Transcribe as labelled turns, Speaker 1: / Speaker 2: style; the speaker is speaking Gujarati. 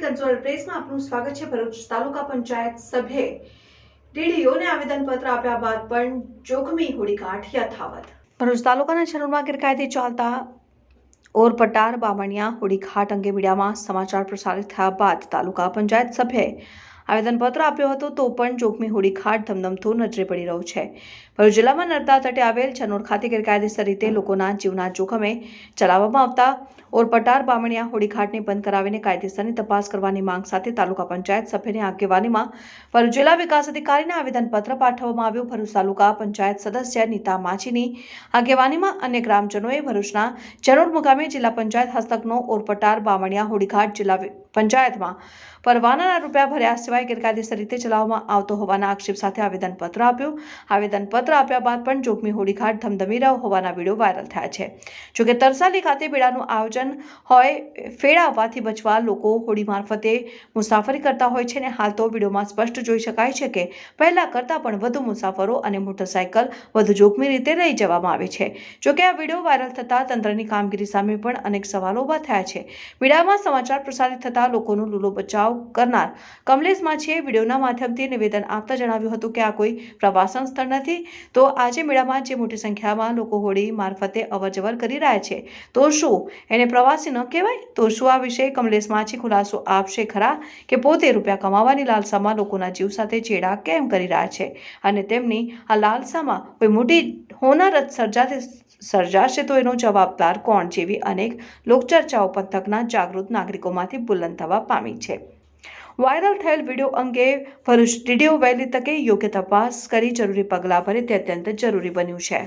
Speaker 1: કંટ્રોલ પ્રેસમાં આપનું સ્વાગત છે। ભરૂચ તાલુકા પંચાયત સભ્યે ડીડીઓને આવેદનપત્ર આપ્યા બાદ પણ જોખમી હોડીકાઠ યથાવત। ભરૂચ તાલુકાના છનોરમાં ગેરકાયદે ચાલતા ઓરપટાર બામણિયા હોડીઘાટ અંગે મીડિયામાં સમાચાર પ્રસારિત થયા બાદ તાલુકા પંચાયત સભ્યએ આવેદનપત્ર આપ્યો હતો, તો પણ જોખમી હોડીઘાટ ધમધમતો નજરે પડી રહ્યો છે। ભરૂચ જિલ્લામાં નર્મદા તટે આવેલ છનોર ખાતે ગેરકાયદેસર રીતે લોકોના જીવના જોખમે ચલાવવામાં આવતા ઓરપટાર બામણિયા હોડીઘાટને બંધ કરાવીને કાયદેસરની તપાસ કરવાની માંગ સાથે તાલુકા પંચાયત સભ્યની આગેવાનીમાં ભરૂચ જિલ્લા વિકાસ અધિકારીને આવેદનપત્ર પાઠવવામાં આવ્યું। ભરૂચ તાલુકા પંચાયત સદસ્ય નીતા માછીની આગેવાનીમાં અન્ય ગ્રામજનોએ ભરૂચના છનોર મુકામે જિલ્લા પંચાયત હસ્તકનો ઓરપટાર બામણિયા હોડીઘાટ જિલ્લા પંચાયતમાં પરવાનાના રૂપિયા ભર્યા સિવાય ગેરકાયદેસર રીતે ચલાવવામાં આવતો હોવાના આક્ષેપ સાથે આવેદનપત્ર આપ્યું। આવેદનપત્ર આપ્યા બાદ પણ જોખમી હોડીઘાટ ધમધમી રહ્યો હોવાના વિડીયો વાયરલ થયા છે। જોકે તરસાલી ખાતે બેડાનું આયોજન હોય ફેડાવવાથી બચવા લોકો હોડી મારફતે મુસાફરી કરતા હોય છે, અને હાલ તો વિડીયોમાં સ્પષ્ટ જોઈ શકાય છે કે પહેલા કરતાં પણ વધુ મુસાફરો અને મોટરસાયકલ વધુ જોખમી રીતે લઈ જવામાં આવે છે। જોકે આ વિડીયો વાયરલ થતાં તંત્રની કામગીરી સામે પણ અનેક સવાલો ઊભા થયા છે। મીડિયામાં સમાચાર પ્રસારિત થતાં લોકોનો લૂલો બચાવ કરનાર કમલેશ માછીએ વિડીયોના માધ્યમથી નિવેદન આપતા જણાવ્યું હતું કે આ કોઈ પ્રવાસન સ્થળ નથી, તો આજે મેળામાં જે મોટી સંખ્યામાં લોકો હોડી મારફતે અવરજવર કરી રહ્યા છે, તો શું એને પ્રવાસી ન કહેવાય? તો શું આ વિશે કમલેશ માછી ખુલાસો આપશે ખરા કે પોતે રૂપિયા કમાવાની લાલસામાં લોકોના જીવ સાથે ચેડા કેમ કરી રહ્યા છે, અને તેમની આ લાલસામાં કોઈ મોટી હોનારત સર્જાશે તો એનો જવાબદાર કોણ? જેવી અનેક લોકચર્ચાઓ પંથકના જાગૃત નાગરિકોમાંથી બુલંદ થવા પામી છે। વાયરલ થયેલ વિડીયો અંગે ભરૂચ ડીડીઓ વહેલી તકે યોગ્ય તપાસ કરી જરૂરી પગલાં ભરે તે અત્યંત જરૂરી બન્યું છે।